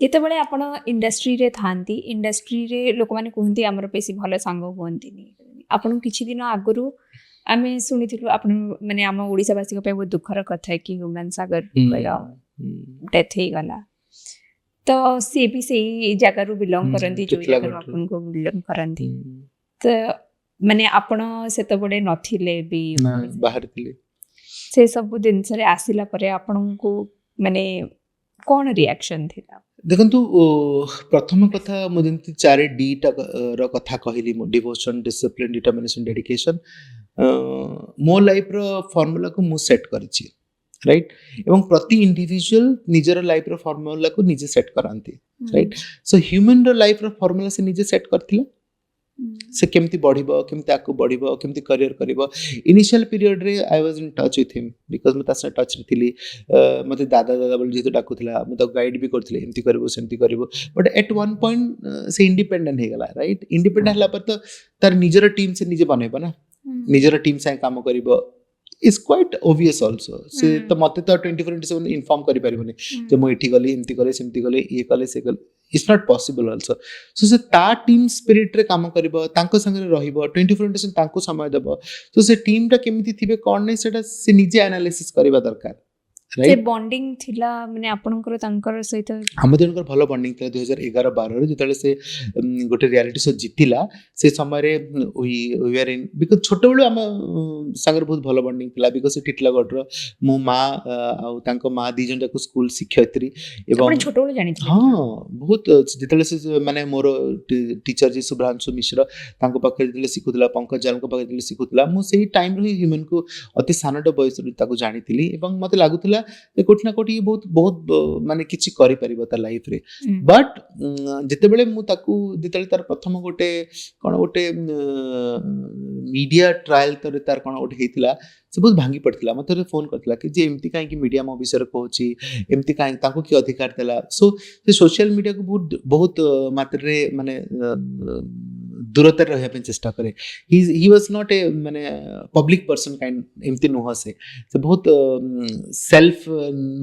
ଯେତେବେଳେ ଆପଣ ଇଣ୍ଡଷ୍ଟ୍ରିରେ ଥାଆନ୍ତି, ଇଣ୍ଡଷ୍ଟ୍ରିରେ ଲୋକମାନେ କୁହନ୍ତି ଆମର ବେଶୀ ଭଲ ସାଙ୍ଗ ହୁଅନ୍ତିନି। ଆପଣଙ୍କୁ କିଛି ଦିନ ଆଗରୁ ଆମେ ଶୁଣିଥିଲୁ ଆପଣ ମାନେ ଆମ ଓଡ଼ିଶାବାସୀଙ୍କ ପାଇଁ ବହୁତ ଦୁଃଖର କଥା କି ହ୍ୟୁମାନ ସାଗରଙ୍କର ଡେଥ୍ ହେଇଗଲା। ତ ସିଏ ବି ସେଇ ଜାଗାରୁ ବିଲଙ୍ଗ କରନ୍ତି ଯୋଉ ଜାଗାରୁ ଆପଣଙ୍କୁ ବିଲଙ୍ଗ କରନ୍ତି। ତ ମାନେ ଆପଣ ସେତେବେଳେ ନଥିଲେ ବି, ବାହାରେ ଥିଲେ। ସେ ସବୁ ଜିନିଷରେ ଆସିଲା ପରେ ଆପଣଙ୍କୁ ମାନେ କ'ଣ ରିଆକ୍ସନ୍ ଥିଲା? ଦେଖନ୍ତୁ ପ୍ରଥମ କଥା ମୁଁ ଯେମିତି 4D ର କଥା କହିଲି, ମୁଁ ଡିଭୋସନ୍, ଡିସିପ୍ଲିନ୍, ଡିଟରମିନେସନ୍, ଡେଡିକେସନ୍, ମୋ ଲାଇଫ୍ର ଫର୍ମୁଲାକୁ ମୁଁ ସେଟ୍ କରିଛି, ରାଇଟ୍। ଏବଂ ପ୍ରତି ଇଣ୍ଡିଭିଜୁଆଲ ନିଜର ଲାଇଫ୍ର ଫର୍ମୁଲାକୁ ନିଜେ ସେଟ୍ କରନ୍ତି, ରାଇଟ୍। ସୋ ହ୍ୟୁମାନ୍ର ଲାଇଫ୍ର ଫର୍ମୁଲା ସେ ନିଜେ ସେଟ୍ କରିଥିଲା। ସେ କେମିତି ବଢ଼ିବ, କେମିତି ଆଗକୁ ବଢ଼ିବ, କେମିତି କ୍ୟାରିୟର କରିବ। ଇନିशिয়াল ପିରିୟଡ଼ରେ I was in touch with him because ମୁଁ ତା ସହିତ ଟଚ୍ରେ ଥିଲି। ମୋତେ ଦାଦା ଦାଦା ବୋଲି ଯେହେତୁ ଡାକୁଥିଲା, ମୁଁ ତାକୁ ଗାଇଡ଼ ବି କରୁଥିଲି, ଏମିତି କରିବୁ ସେମିତି କରିବୁ। ବଟ୍ ଏଟ୍ ୱାନ୍ ପଏଣ୍ଟ ସେ ଇଣ୍ଡିପେଣ୍ଡେଣ୍ଟ ହେଇଗଲା, ରାଇଟ୍। ଇଣ୍ଡିପେଣ୍ଡେଣ୍ଟ ହେଲା ପରେ ତ ତାର ନିଜର ଟିମ୍ ସେ ନିଜେ ବନେଇବ ନା, ନିଜର ଟିମ୍ ସାଙ୍ଗେ କାମ କରିବ। It's quite obvious also. ସେ ତ ମୋତେ ତ 24/7 ଇନଫର୍ମ କରିପାରିବନି ଯେ ମୁଁ ଏଠି ଗଲି, ଏମିତି କଲେ, ସେମିତି କଲେ, ଇଏ କଲେ, ସେ କଲେ। It's not possible also. So ସେ ତା ଟିମ୍ ସ୍ପିରିଟ୍ରେ କାମ କରିବ, ତାଙ୍କ ସାଙ୍ଗରେ ରହିବ, 24/7 ତାଙ୍କୁ ସମୟ ଦେବ। ତ ସେ ଟିମ୍ଟା କେମିତି ଥିବେ କ'ଣ ନାହିଁ ସେଇଟା ସେ ନିଜେ ଆନାଲିସିସ୍ କରିବା ଦରକାର। ସେ ବଣ୍ଡିଙ୍ଗ ଥିଲା ମାନେ ଆପଣଙ୍କର ତାଙ୍କର ସହିତ? ଆମ ଦୁଇଙ୍କର ଭଲ ବଣ୍ଡିଙ୍ଗ ଥିଲା। 2011-12ରେ ଯେତେବେଳେ ସେ ଗୋଟେ ରିଆଲିଟି ଶୋ ଜିତିଲା, ସେ ସମୟରେ ବିକଜ ଛୋଟବେଳୁ ଆମ ସାଙ୍ଗରେ ବହୁତ ଭଲ ବଣ୍ଡିଙ୍ଗ ଥିଲା। ବିକଜ ସେ ଟିଟଲାଗଡ଼ର, ମୋ ମା ଆଉ ତାଙ୍କ ମା ଦୁଇ ଜଣ ଯାକ ସ୍କୁଲ ଶିକ୍ଷୟିତ୍ରୀ। ଏବଂ ଛୋଟବେଳୁ ଜାଣିଥିଲେ? ହଁ, ବହୁତ। ଯେତେବେଳେ ସେ ମାନେ ମୋର ଟିଚର ଯିଏ ଶୁଭ୍ରାଂଶୁ ମିଶ୍ର, ତାଙ୍କ ପାଖରେ ଯେତେବେଳେ ଶିଖୁଥିଲା, ପଙ୍କଜ ଜାଲଙ୍କ ପାଖରେ ଯେତେବେଳେ ଶିଖୁଥିଲା, ମୁଁ ସେଇ ଟାଇମ୍ରୁ ହିଁ ହ୍ୟୁମାନ୍କୁ ଅତି ସାନଟା ବୟସରୁ ତାକୁ ଜାଣିଥିଲି। ଏବଂ ମୋତେ ଲାଗୁଥିଲା ଯେ କୋଉଠି ନା କୋଉଠି ବହୁତ ବହୁତ ମାନେ କିଛି କରିପାରିବ ତା ଲାଇଫ୍ରେ। ବଟ୍ ଯେତେବେଳେ ମୁଁ ତାକୁ, ଯେତେବେଳେ ତାର ପ୍ରଥମ ଗୋଟେ କ'ଣ ଗୋଟେ ମିଡ଼ିଆ ଟ୍ରାଏଲ୍ ତାର କ'ଣ ଗୋଟେ ହେଇଥିଲା, ସେ ବହୁତ ଭାଙ୍ଗି ପଡ଼ିଥିଲା। ମୋତେ ଫୋନ୍ କରିଥିଲା କି ଯେ ଏମିତି କାହିଁକି ମିଡ଼ିଆ ମୋ ବିଷୟରେ କହୁଛି, ଏମିତି କାହିଁକି, ତାଙ୍କୁ କିଏ ଅଧିକାର ଦେଲା। ସୋ ସେ ସୋସିଆଲ ମିଡ଼ିଆକୁ ବହୁତ ମାତ୍ରାରେ ମାନେ ଦୂରତାରେ ରହିବା ପାଇଁ ଚେଷ୍ଟା କରେ। ହି ୱାଜ୍ ନଟ୍ ଏ ମାନେ ପବ୍ଲିକ୍ ପର୍ସନ୍ କାଇଣ୍ଡ, ଏମିତି ନୁହଁ। ସେ ବହୁତ ସେଲ୍ଫ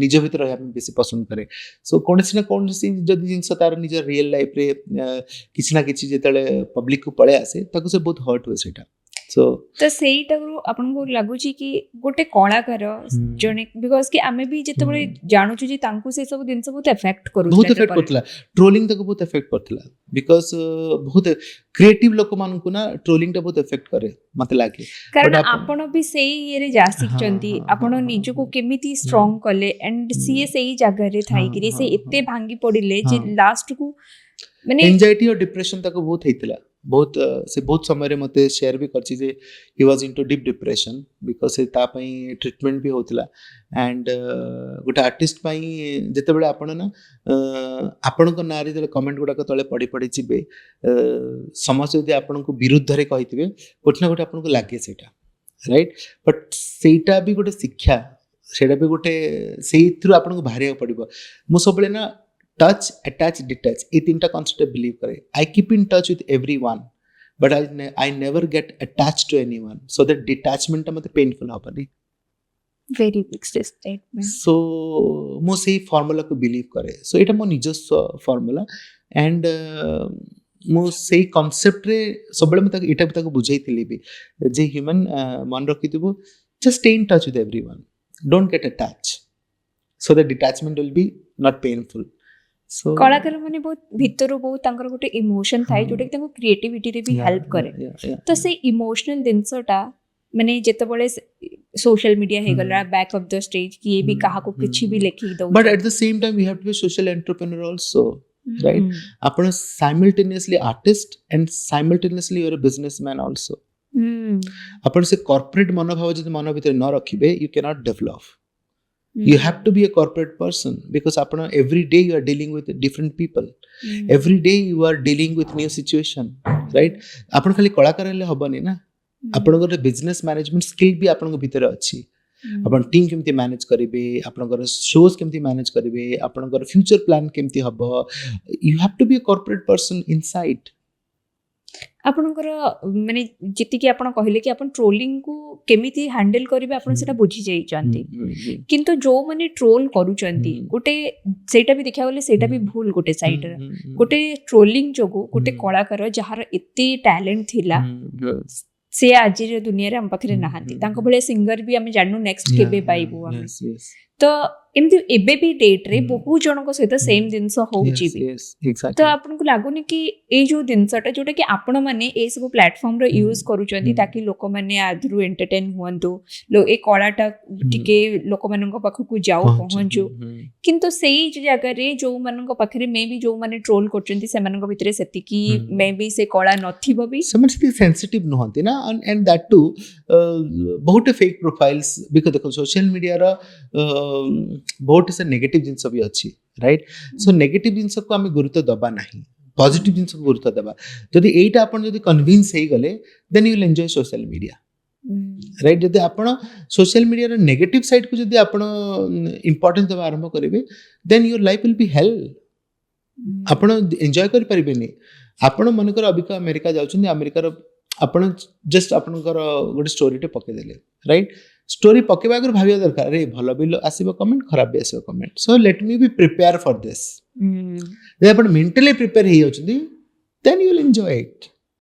ନିଜ ଭିତରେ ରହିବା ପାଇଁ ବେଶୀ ପସନ୍ଦ କରେ। ସୋ କୌଣସି ନା କୌଣସି ଯଦି ଜିନିଷ ତାର ନିଜ ରିଏଲ୍ ଲାଇଫ୍ରେ କିଛି ନା କିଛି ଯେତେବେଳେ ପବ୍ଲିକକୁ ପଳେଇ ଆସେ, ତାକୁ ସେ ବହୁତ ହର୍ଟ ହୁଏ ସେଇଟା। ତ ସେଇଟାରୁ ଆପଣଙ୍କୁ ଲାଗୁଛି କି ଗୋଟେ କଳାକାର ଜଣେ, ବିକଜ କି ଆମେ ବି ଯେତେବେଳେ ଜାଣୁଛୁ ଯେ ତାଙ୍କୁ ସେ ସବୁ ଜିନିଷ ବହୁତ ଏଫେକ୍ଟ କରୁଥିଲା, ଟ୍ରୋଲିଂ ତାକୁ ବହୁତ ଏଫେକ୍ଟ କରୁଥିଲା। ବିକଜ ବହୁତ କ୍ରିଏଟିଭ ଲୋକମାନଙ୍କୁ ନା ଟ୍ରୋଲିଂଟା ବହୁତ ଏଫେକ୍ଟ କରେ ମତେ ଲାଗେ। କାରଣ ଆପଣ ବି ସେଇ ଇଏରେ ଯା ଶିଖିଛନ୍ତି, ଆପଣ ନିଜକୁ କେମିତି ଷ୍ଟ୍ରଙ୍ଗ କଲେ, ଏଣ୍ଡ ସିଏ ସେଇ ଜାଗାରେ ଥାଇକିରି ସେ ଏତେ ଭାଙ୍ଗି ପଡ଼ିଲେ ଯେ ଲାଷ୍ଟକୁ ମାନେ ଏନଜାଇଟି ଆଉ ଡିପ୍ରେସନ ତାକୁ ବହୁତ ହେଇଥିଲା। ବହୁତ ସେ ବହୁତ ସମୟରେ ମୋତେ ସେୟାର ବି କରିଛି ଯେ he was into deep depression. Because ସେ ତା ପାଇଁ ଟ୍ରିଟମେଣ୍ଟ ବି ହେଉଥିଲା। ଆଣ୍ଡ ଗୋଟେ ଆର୍ଟିଷ୍ଟ ପାଇଁ ଯେତେବେଳେ ଆପଣ ନା ଆପଣଙ୍କ ନାଁରେ ଯେତେବେଳେ କମେଣ୍ଟ ଗୁଡ଼ାକ ତଳେ ପଢ଼ି ପଢ଼ି ଯିବେ, ସମସ୍ତେ ଯଦି ଆପଣଙ୍କୁ ବିରୁଦ୍ଧରେ କହିଥିବେ, କୋଉଠି ନା କୋଉଠି ଆପଣଙ୍କୁ ଲାଗେ ସେଇଟା, ରାଇଟ୍। ବଟ୍ ସେଇଟା ବି ଗୋଟେ ଶିକ୍ଷା, ସେଇଟା ବି ଗୋଟେ, ସେଇଥିରୁ ଆପଣଙ୍କୁ ବାହାରିବାକୁ ପଡ଼ିବ। ମୁଁ ସବୁବେଳେ ନା टच, अटैच, डिटैच, ये तीनटा कॉन्सेप्ट बिलीव करे। I keep in touch with everyone, but I never get attach to anyone, so that detachment मते पेनफुल हबनी। Very big statement. सो मो सेही फार्मूला को बिलीव करे। सो एटा मो निजस्व फार्मूला। एंड मो सेही कॉन्सेप्ट रे सबले म ताको एटा ताको बुझाइथिली भी जे ह्यूमन मन रखिथिबो, just stay in touch with everyone, don't get attach, so that detachment will be not painful. कलाकार माने बहुत भितरु बहुत तांकर गोटे इमोशन थाए जोटा कि क्रिएटिविटी रे भी हेल्प करे। तो से इमोशनल जिनसटा माने जेतेबेले सोशल मीडिया हे गला बैक ऑफ द स्टेज कि ये भी कहा को कुछ भी लिखि दो, but at the same time we have to be social entrepreneur also, right. आपण simultaneously artist and simultaneously you are a businessman also. आपण से कॉर्पोरेट मनोभाव जदि मन भीतर न रखिबे, you can not develop. You have to be a corporate person because every day you are dealing with different people. Every day you are dealing with new situation, right? आपण खाली कलाकार हेले हबनी ना, आपनकर बिजनेस मैनेजमेंट स्किल भी आपन भीतर अछि। आपण टीम केमती मैनेज करिवे, आपनकर शोज केमती मैनेज करिवे, आपनकर फ्यूचर प्लान केमती हबो। You have to be a corporate person inside. ଆପଣଙ୍କର ମାନେ ଯେତିକି ଆପଣ କହିଲେ କି ଆପଣ ଟ୍ରୋଲିଂକୁ କେମିତି ହ୍ୟାଣ୍ଡେଲ କରିବେ ଆପଣ ସେଟା ବୁଝି ଯାଇଛନ୍ତି କିନ୍ତୁ ଯୋଉମାନେ ଟ୍ରୋଲ କରୁଛନ୍ତି ଗୋଟେ ସେଇଟା ବି ଦେଖିବାକୁ ଗଲେ ସେଇଟା ବି ଭୁଲ ଗୋଟେ ସାଇଡରେ ଗୋଟେ ଟ୍ରୋଲିଂ ଯୋଗୁ ଗୋଟେ କଳାକାର ଯାହାର ଏତେ ଟ୍ୟାଲେଣ୍ଟ ଥିଲା ସେ ଆଜିର ଦୁନିଆରେ ଆମ ପାଖରେ ନାହାନ୍ତି ତାଙ୍କ ଭଳିଆ ସିଙ୍ଗର ବି ଆମେ ଜାଣିନୁ ନେକ୍ସଟ କେବେ ପାଇବୁ ଆମେ ତ ଏମିତି ଏବେ ବି ଡେଟ୍ରେ ବହୁ ଜଣଙ୍କ ସହିତ ସେମ୍ ଜିନିଷ ହଉଛି ବି ତ ଆପଣଙ୍କୁ ଲାଗୁନି କି ଏଇ ଯୋଉ ଜିନିଷଟା ଯୋଉଟା କି ଆପଣ ମାନେ ଏଇ ସବୁ ପ୍ଲାଟଫର୍ମର ୟୁଜ କରୁଛନ୍ତି ତାକି ଲୋକମାନେ ଆଧରୁ ଏଣ୍ଟରଟେନ୍ ହୁଅନ୍ତୁ ଏ କଳାଟା ଟିକେ ଲୋକମାନଙ୍କ ପାଖକୁ ଯାଉ ପହଞ୍ଚୁ କିନ୍ତୁ ସେଇ ଜାଗାରେ ଯୋଉମାନଙ୍କ ପାଖରେ ମେ ବି ଯୋଉମାନେ ଟ୍ରୋଲ କରୁଛନ୍ତି ସେମାନଙ୍କ ଭିତରେ ସେତିକି ମେ ବି ସେ କଳା ନଥିବ ବି ସେମାନେ ସେତିକି ସେନ୍ସିଟିଭ ନୁହନ୍ତି ନା ଆଣ୍ଡ ଦ୍ୟାଟ୍ ଟୁ ବହୁତ ଫେକ୍ ପ୍ରୋଫାଇଲ୍ସ ବିକଜ ଦେଖ ସୋସିଆଲ ମିଡ଼ିଆର ବହୁତ ସେ ନେଗେଟିଭ ଜିନିଷ ବି ଅଛି ରାଇଟ୍ ସୋ ନେଗେଟିଭ ଜିନିଷକୁ ଆମେ ଗୁରୁତ୍ୱ ଦେବା ନାହିଁ ପଜିଟିଭ ଜିନିଷକୁ ଗୁରୁତ୍ୱ ଦେବା ଯଦି ଏଇଟା ଆପଣ ଯଦି କନଭିନ୍ସ ହେଇଗଲେ then you will enjoy social media right ଯଦି ଆପଣ ସୋସିଆଲ ମିଡ଼ିଆର ନେଗେଟିଭ ସାଇଡ୍କୁ ଯଦି ଆପଣ ଇମ୍ପର୍ଟାନ୍ସ ଦେବା ଆରମ୍ଭ କରିବେ ଦେନ୍ ୟୁର ଲାଇଫ୍ ୱିଲ୍ ବି ହେଲ୍ ଆପଣ ଏନ୍ଜୟ କରିପାରିବେନି ଆପଣ ମନେକର ଅବିକା ଆମେରିକା ଯାଉଛନ୍ତି ଆମେରିକାର ଆପଣ ଜଷ୍ଟ ଆପଣଙ୍କର ଗୋଟେ ଷ୍ଟୋରିଟେ ପକେଇଦେଲେ ରାଇଟ୍ ଷ୍ଟୋରି ପକେଇବା ଆଗରୁ ଭାବିବା ଦରକାର ଆରେ ଭଲ ବି ଆସିବ କମେଣ୍ଟ ଖରାପ ବି ଆସିବ କମେଣ୍ଟ ସୋ ଲେଟ୍ ମି ବି ପ୍ରିପେୟାର ଫର୍ ଦିସ୍ ଯଦି ଆପଣ ମେଣ୍ଟାଲି ପ୍ରିପେୟାର ହେଇଯାଉଛନ୍ତି ଦେନ୍ ୟୁ ୱିଲ୍ ଏନ୍ଜୟ ଇଟ୍